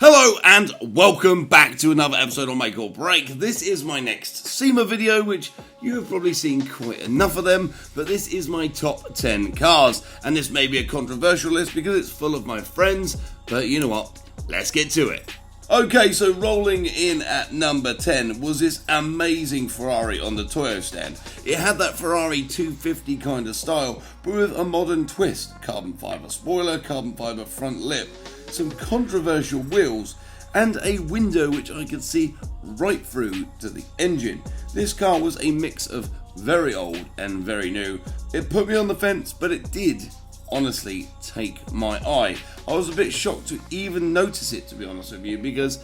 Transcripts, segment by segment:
Hello and welcome back to another episode on Make or Break. This is my next SEMA video, which you have probably seen quite enough of them, but this is my top 10 cars, and this may be a controversial list because it's full of my friends, but you know what, let's get to it. Okay, so rolling in at number 10 was this amazing Ferrari on the Toyo stand. It had that Ferrari 250 kind of style, but with a modern twist. Carbon fibre spoiler, carbon fibre front lip, some controversial wheels, and a window which I could see right through to the engine. This car was a mix of very old and very new. It put me on the fence, but it did honestly take my eye. I was a bit shocked to even notice it, to be honest with you, because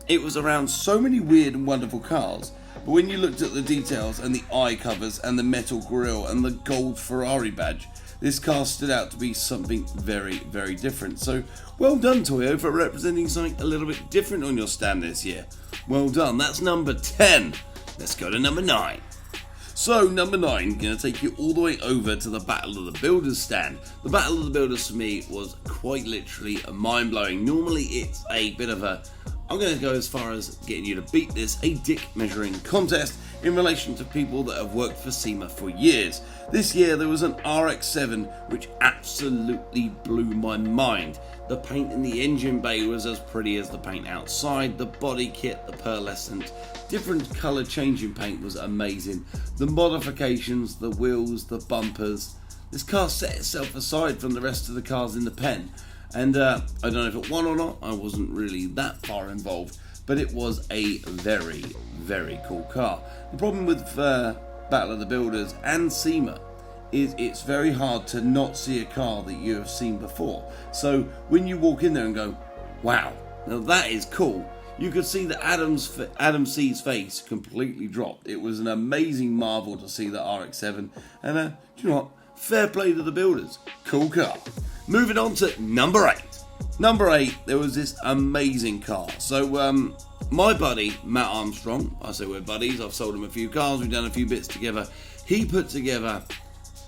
it was around so many weird and wonderful cars, but when you looked at the details and the eye covers and the metal grille and the gold Ferrari badge, this car stood out to be something very, very different. So well done, Toyo, for representing something a little bit different on your stand this year. Well done. That's number 10. Let's go to number 9. So, number 9, going to take you all the way over to the Battle of the Builders stand. The Battle of the Builders for me was quite literally mind-blowing. Normally it's a bit of a, I'm going to go as far as getting you to beat this, a dick measuring contest in relation to people that have worked for SEMA for years. This year there was an RX-7 which absolutely blew my mind. The paint in the engine bay was as pretty as the paint outside. The body kit, the pearlescent, different colour changing paint was amazing. The modifications, the wheels, the bumpers. This car set itself aside from the rest of the cars in the pen. And I don't know if it won or not, I wasn't really that far involved, but it was a very, very cool car. The problem with Battle of the Builders and SEMA is it's very hard to not see a car that you have seen before. So when you walk in there and go, wow, now that is cool, you could see that Adam C's face completely dropped. It was an amazing marvel to see the RX-7, and do you know what? Fair play to the builders. Cool car. Moving on to number 8. Number 8, there was this amazing car. So my buddy, Matt Armstrong, I say we're buddies, I've sold him a few cars, we've done a few bits together. He put together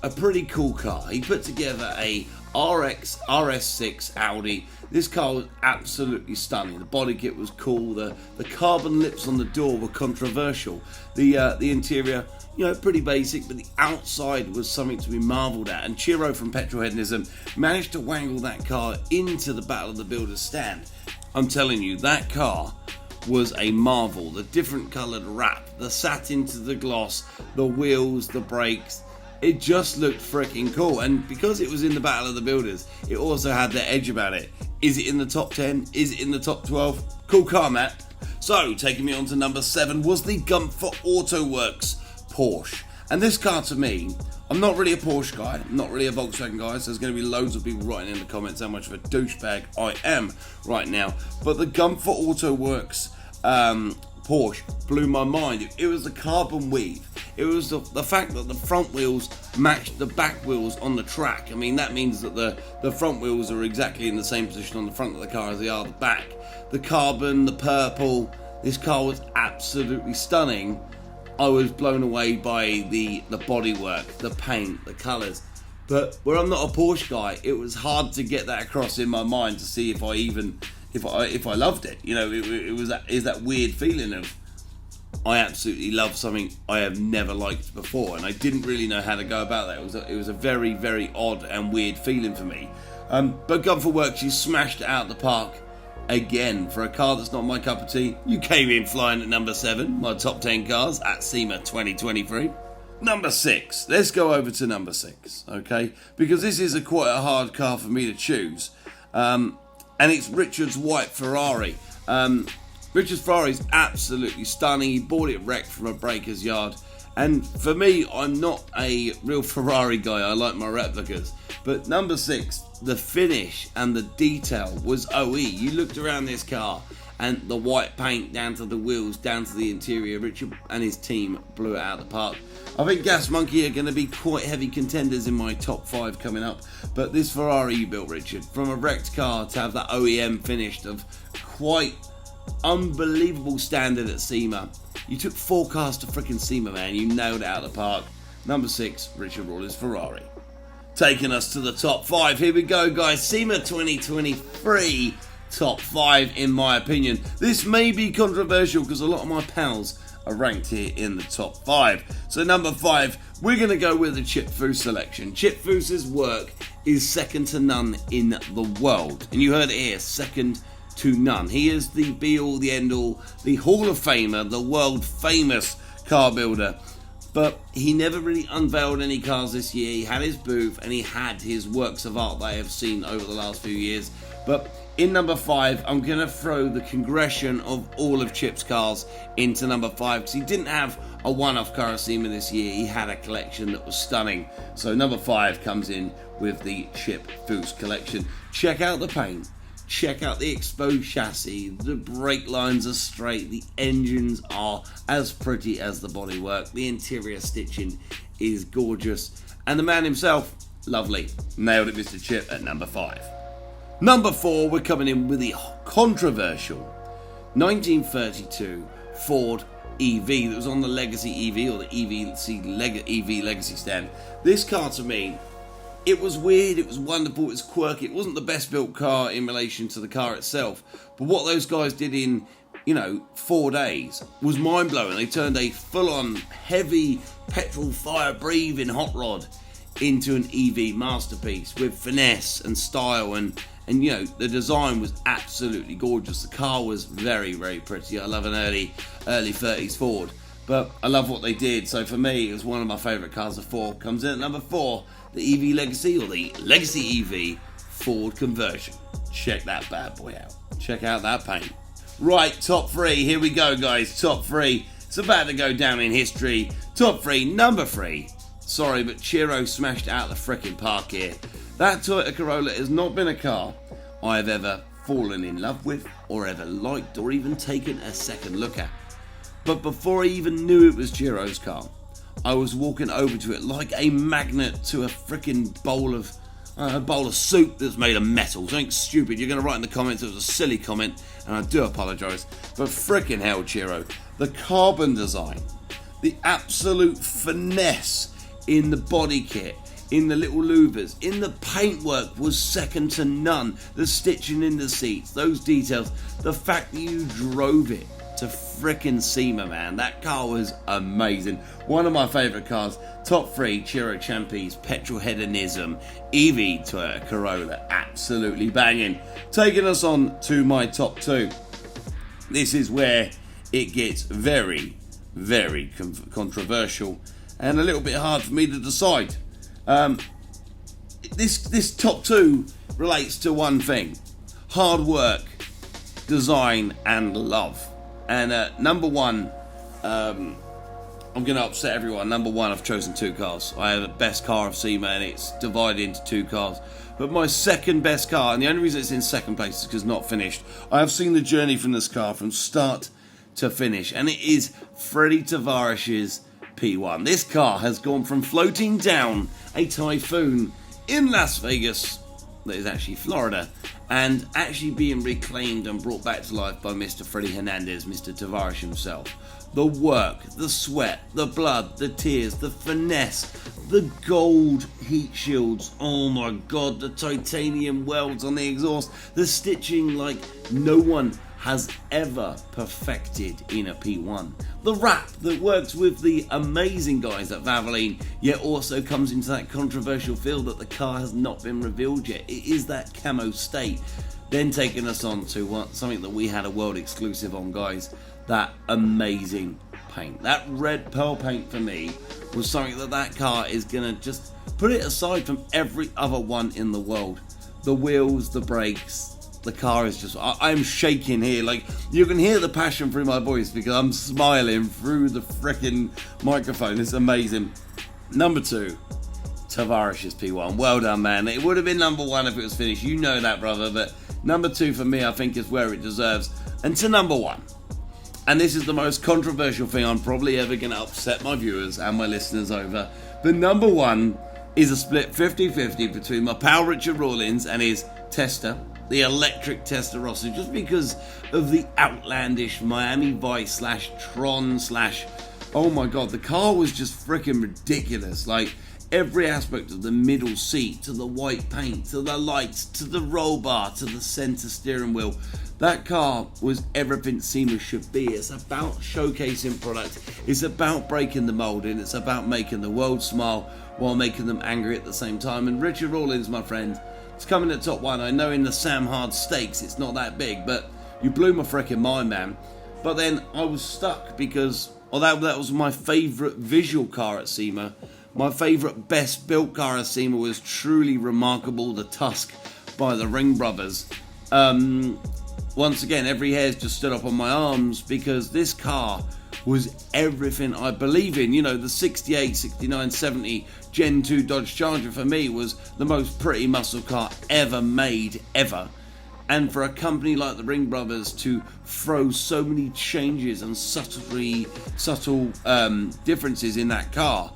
a pretty cool car. He put together a RS6 Audi. This car was absolutely stunning. The body kit was cool. The carbon lips on the door were controversial. The interior, you know, pretty basic, but the outside was something to be marvelled at. And Chiro from Petrolheadism managed to wangle that car into the Battle of the Builders stand. I'm telling you, that car was a marvel. The different coloured wrap, the satin to the gloss, the wheels, the brakes. It just looked freaking cool, and because it was in the Battle of the Builders, it also had that edge about it. Is it in the top 10? Is it in the top 12? Cool car, Matt. So, taking me on to number 7 was the Gumpfer Autoworks Porsche. And this car to me, I'm not really a Porsche guy, I'm not really a Volkswagen guy, so there's going to be loads of people writing in the comments how much of a douchebag I am right now. But the Gumpfer Autoworks Porsche blew my mind. It was the carbon weave. It was the fact that the front wheels matched the back wheels on the track. I mean, that means that the front wheels are exactly in the same position on the front of the car as they are the back. The carbon, the purple, this car was absolutely stunning. I was blown away by the bodywork, the paint, the colours. But where I'm not a Porsche guy, it was hard to get that across in my mind to see if I loved it. You know, it was that weird feeling of, I absolutely love something I have never liked before, and I didn't really know how to go about that. It was a very, very odd and weird feeling for me. But Gumpfer Works, you smashed it out of the park again. For a car that's not my cup of tea, you came in flying at number 7, my top 10 cars at SEMA 2023. Number 6. Let's go over to number 6, okay? Because this is quite a hard car for me to choose. And it's Richard's white Ferrari. Richard's Ferrari is absolutely stunning. He bought it wrecked from a breaker's yard. And for me, I'm not a real Ferrari guy. I like my replicas. But number 6, the finish and the detail was OE. You looked around this car and the white paint down to the wheels, down to the interior. Richard and his team blew it out of the park. I think Gas Monkey are going to be quite heavy contenders in my top 5 coming up. But this Ferrari you built, Richard, from a wrecked car to have that OEM finished of quite unbelievable standard at SEMA. You took 4 cars to freaking SEMA, man. You nailed it out of the park. Number 6, Richard Rawley's Ferrari. Taking us to the top 5. Here we go, guys. SEMA 2023 top 5 in my opinion. This may be controversial because a lot of my pals are ranked here in the top 5. So number 5, we're going to go with the Chip Foose selection. Chip Foose's work is second to none in the world. And you heard it here, second to none. He is the be-all, the end-all, the Hall of Famer, the world famous car builder. But he never really unveiled any cars this year. He had his booth and he had his works of art that I have seen over the last few years. But in number 5, I'm going to throw the progression of all of Chip's cars into number 5 because he didn't have a one-off car at SEMA this year. He had a collection that was stunning. So number 5 comes in with the Chip Foose collection. Check out the paint. Check out the exposed chassis. The brake lines are straight. The engines are as pretty as the bodywork. The interior stitching is gorgeous. And the man himself, lovely. Nailed it, Mr. Chip, at number 5. Number 4, we're coming in with the controversial 1932 Ford EV that was on the Legacy EV or the EV Legacy stand. This car to me, it was weird, it was wonderful, it was quirky. It wasn't the best built car in relation to the car itself, but what those guys did in 4 days was mind blowing. They turned a full on heavy petrol fire breathing hot rod into an EV masterpiece with finesse and style and the design was absolutely gorgeous. The car was very, very pretty. I love an early 30s Ford, but I love what they did. So for me, it was one of my favourite cars of 4. Comes in at number 4, the EV Legacy or the Legacy EV Ford conversion. Check that bad boy out. Check out that paint. Right, top 3. Here we go, guys. Top 3. It's about to go down in history. Top 3. Number 3. Sorry, but Chiro smashed out the frickin' park here. That Toyota Corolla has not been a car I've ever fallen in love with or ever liked or even taken a second look at. But before I even knew it was Chiro's car, I was walking over to it like a magnet to a frickin' bowl of soup that's made of metal. Something stupid. You're going to write in the comments it was a silly comment, and I do apologise. But frickin' hell, Chiro. The carbon design, the absolute finesse in the body kit, in the little louvers, in the paintwork was second to none. The stitching in the seats, those details, the fact that you drove it to frickin' SEMA, man. That car was amazing. One of my favourite cars. Top 3, Chiro Champi's petrol hedonism EV Toyota Corolla. Absolutely banging. Taking us on to my top 2. This is where it gets very, very controversial and a little bit hard for me to decide. This top 2 relates to one thing: hard work, design, and love. And number 1, I'm going to upset everyone. Number 1, I've chosen 2 cars. I have the best car of SEMA, and it's divided into 2 cars. But my second best car, and the only reason it's in second place is because it's not finished. I have seen the journey from this car from start to finish, and it is Freddie Tavares's P1. This car has gone from floating down a typhoon in Las Vegas, that is actually Florida, and actually being reclaimed and brought back to life by Mr. Freddie Hernandez, Mr. Tavares himself. The work, the sweat, the blood, the tears, the finesse, the gold heat shields, oh my god, the titanium welds on the exhaust, the stitching like no one has ever perfected in a P1. The wrap that works with the amazing guys at Valvoline, yet also comes into that controversial field that the car has not been revealed yet. It is that camo state. Then taking us on to something that we had a world exclusive on, guys. That amazing paint. That red pearl paint for me was something that car is going to just put it aside from every other one in the world. The wheels, the brakes, the car is just, I'm shaking here. Like, you can hear the passion through my voice because I'm smiling through the freaking microphone. It's amazing. Number 2, Tavares's P1. Well done, man. It would have been number 1 if it was finished. You know that, brother. But number 2 for me, I think, is where it deserves. And to number 1. And this is the most controversial thing I'm probably ever going to upset my viewers and my listeners over. But number 1 is a split 50-50 between my pal Richard Rawlins and his Tester, the electric Testarossa, just because of the outlandish Miami Vice / Tron / oh my god, the car was just freaking ridiculous. Like, every aspect of the middle seat, to the white paint, to the lights, to the roll bar, to the center steering wheel. That car was everything SEMA should be. It's about showcasing product. It's about breaking the mold, and it's about making the world smile while making them angry at the same time. And Richard Rawlins, my friend, it's coming at top one. I know in the Sam Hard stakes it's not that big, but you blew my freaking mind, man. But then I was stuck because although that was my favourite visual car at SEMA, my favourite best built car at SEMA was truly remarkable, the Tusk by the Ring brothers. Once again, every hair's just stood up on my arms because this car was everything I believe in. You know, the 68, 69, 70 Gen 2 Dodge Charger for me was the most pretty muscle car ever made, ever. And for a company like the Ring brothers to throw so many changes and subtle differences in that car,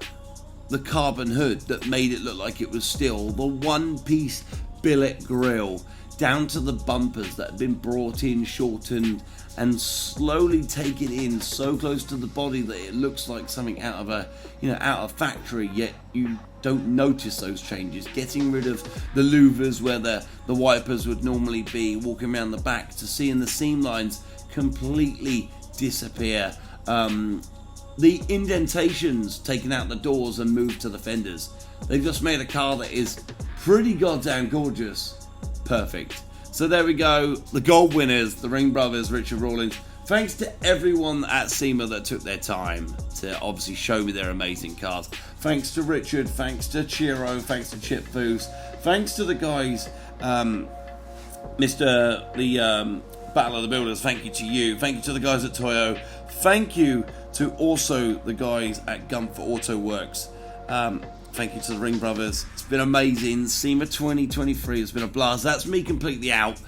the carbon hood that made it look like it was still the one-piece billet grille, down to the bumpers that had been brought in, shortened, and slowly taken in so close to the body that it looks like something out of factory, yet you don't notice those changes. Getting rid of the louvers where the wipers would normally be, walking around the back, to seeing the seam lines completely disappear. The indentations taken out the doors and moved to the fenders. They've just made a car that is pretty goddamn gorgeous. Perfect. So there we go, the gold winners, the Ring brothers, Richard Rawlins. Thanks to everyone at SEMA that took their time to obviously show me their amazing cars. Thanks to Richard, thanks to Chiro, thanks to Chip Foose, thanks to the guys, Battle of the Builders, thank you to you, thank you to the guys at Toyo, thank you to also the guys at Gunther Auto Works. Thank you to the Ring brothers. It's been amazing. SEMA 2023 has been a blast. That's me completely out.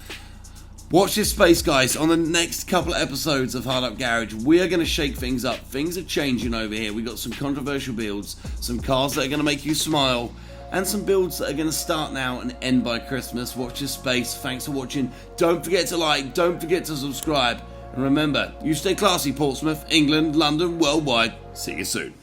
Watch this space, guys. On the next couple of episodes of Hard Up Garage, we are going to shake things up. Things are changing over here. We've got some controversial builds, some cars that are going to make you smile, and some builds that are going to start now and end by Christmas. Watch this space. Thanks for watching. Don't forget to like. Don't forget to subscribe. And remember, you stay classy, Portsmouth, England, London, worldwide. See you soon.